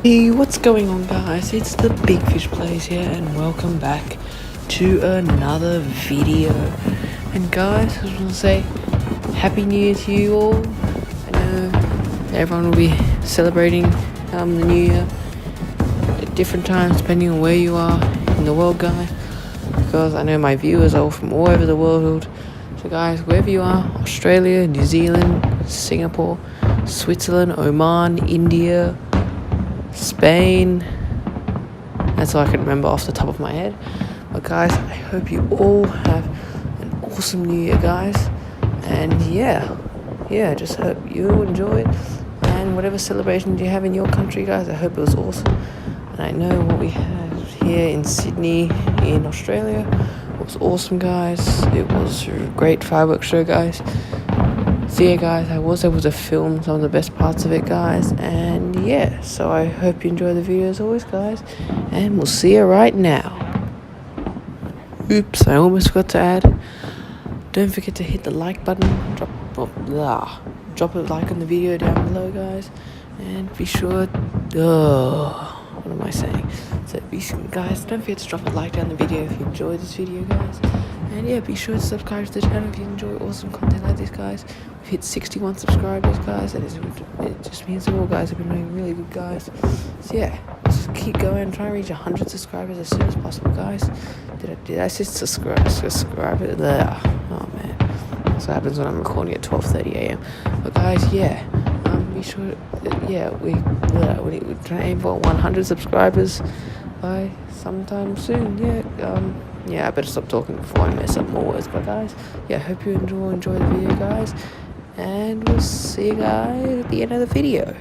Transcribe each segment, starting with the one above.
Hey, what's going on, guys? It's the Big Fish Plays here, and welcome back to another video. And guys, I just want to say Happy New Year to you all. I know everyone will be celebrating the New Year at different times depending on where you are in the world, guys. Because I know my viewers are all from all over the world. So guys, wherever you are, Australia, New Zealand, Singapore, Switzerland, Oman, India, Spain, that's all I can remember off the top of my head. But guys, I hope you all have an awesome New Year, guys. And yeah, just hope you enjoy it. And whatever celebrations you have in your country, guys, I hope it was awesome. And I know what we had here in Sydney, in Australia, was awesome, guys. It was a great fireworks show, guys. So yeah, guys, I was able to film some of the best parts of it, guys. And yeah, so I hope you enjoy the video as always, guys. And we'll see you right now. Oops, I almost forgot to add. Don't forget to hit the like button. Drop a like on the video down below, guys. And be sure. What am I saying? So guys, don't forget to drop a like down the video if you enjoyed this video, guys. And yeah, be sure to subscribe to the channel if you enjoy awesome content like this, guys. We've hit 61 subscribers, guys, and it just means that all guys have been doing really good, guys. So yeah, just keep going and try and reach 100 subscribers as soon as possible, guys. Did I say subscribe it there? Oh man, that's what happens when I'm recording at 12:30 a.m. But guys, yeah, be sure. We're trying to aim for 100 subscribers by sometime soon. I better stop talking before I mess up more words. But guys, yeah, hope you enjoy the video, guys, and we'll see you guys at the end of the video.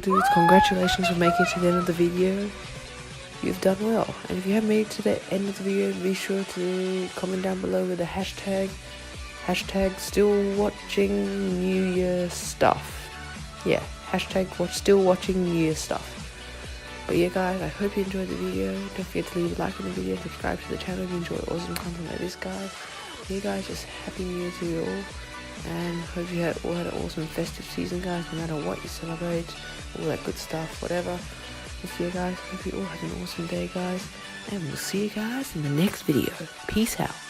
dudes, congratulations for making it to the end of the video. You've done well. And if you haven't made it to the end of the video, be sure to comment down below with the hashtag still watching New Year stuff. Yeah, hashtag still watching New Year stuff. But yeah guys, I hope you enjoyed the video. Don't forget to leave a like on the video and subscribe to the channel if you enjoy awesome content like this, guys. Yeah guys, just happy New Year to you all. And hope you all had an awesome festive season, guys, no matter what you celebrate, all that good stuff, whatever. So yeah guys, hope you all have an awesome day, guys. And we'll see you guys in the next video. Peace out.